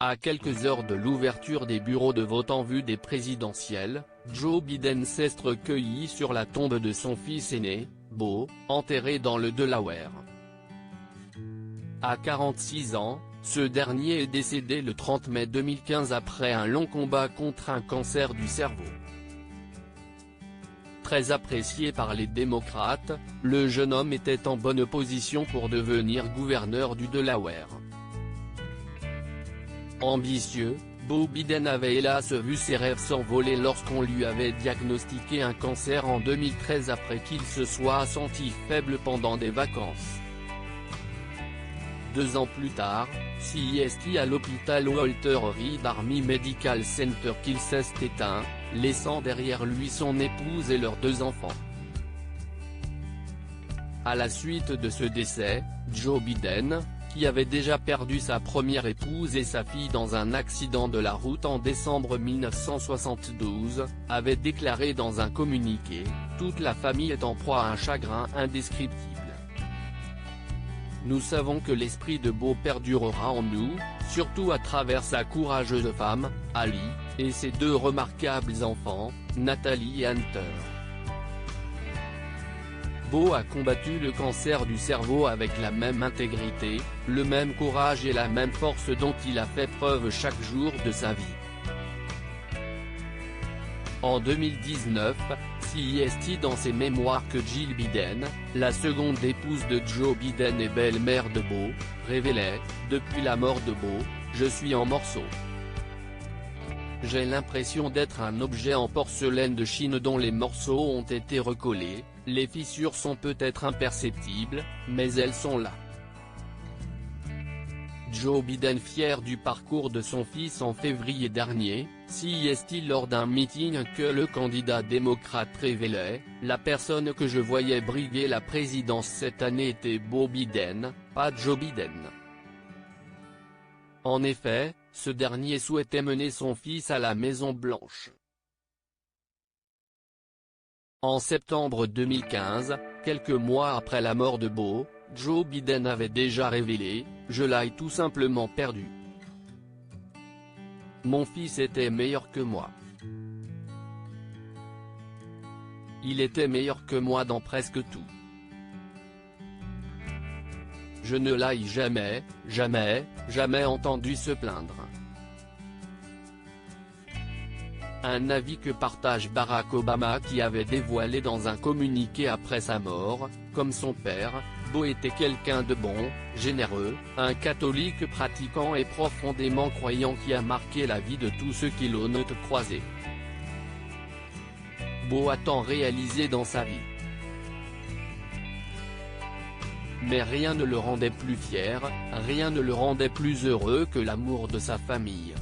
À quelques heures de l'ouverture des bureaux de vote en vue des présidentielles, Joe Biden s'est recueilli sur la tombe de son fils aîné, Beau, enterré dans le Delaware. À 46 ans, ce dernier est décédé le 30 mai 2015 après un long combat contre un cancer du cerveau. Très apprécié par les démocrates, le jeune homme était en bonne position pour devenir gouverneur du Delaware. Ambitieux, Beau Biden avait hélas vu ses rêves s'envoler lorsqu'on lui avait diagnostiqué un cancer en 2013 après qu'il se soit senti faible pendant des vacances. 2 ans plus tard, CIST à l'hôpital Walter Reed Army Medical Center qu'il s'est éteint, laissant derrière lui son épouse et leurs 2 enfants. À la suite de ce décès, Joe Biden, qui avait déjà perdu sa première épouse et sa fille dans un accident de la route en décembre 1972, avait déclaré dans un communiqué, « Toute la famille est en proie à un chagrin indescriptible. Nous savons que l'esprit de Beau perdurera en nous, surtout à travers sa courageuse femme, Ali, et ses 2 remarquables enfants, Natalie et Hunter. Beau a combattu le cancer du cerveau avec la même intégrité, le même courage et la même force dont il a fait preuve chaque jour de sa vie. » En 2019, CIST dans ses mémoires que Jill Biden, la seconde épouse de Joe Biden et belle-mère de Beau, révélait, « Depuis la mort de Beau, je suis en morceaux. J'ai l'impression d'être un objet en porcelaine de Chine dont les morceaux ont été recollés, les fissures sont peut-être imperceptibles, mais elles sont là. » Joe Biden fier du parcours de son fils en février dernier, CIST lors d'un meeting que le candidat démocrate révélait, « La personne que je voyais briguer la présidence cette année était Beau Biden, pas Joe Biden. » En effet, ce dernier souhaitait mener son fils à la Maison-Blanche. En septembre 2015, quelques mois après la mort de Beau, Joe Biden avait déjà révélé, « Je l'ai tout simplement perdu. Mon fils était meilleur que moi. Il était meilleur que moi dans presque tout. Je ne l'ai jamais entendu se plaindre. » Un avis que partage Barack Obama qui avait dévoilé dans un communiqué après sa mort, « Comme son père, Beau était quelqu'un de bon, généreux, un catholique pratiquant et profondément croyant qui a marqué la vie de tous ceux qui l'ont croisé. Beau a tant réalisé dans sa vie. Mais rien ne le rendait plus fier, rien ne le rendait plus heureux que l'amour de sa famille. »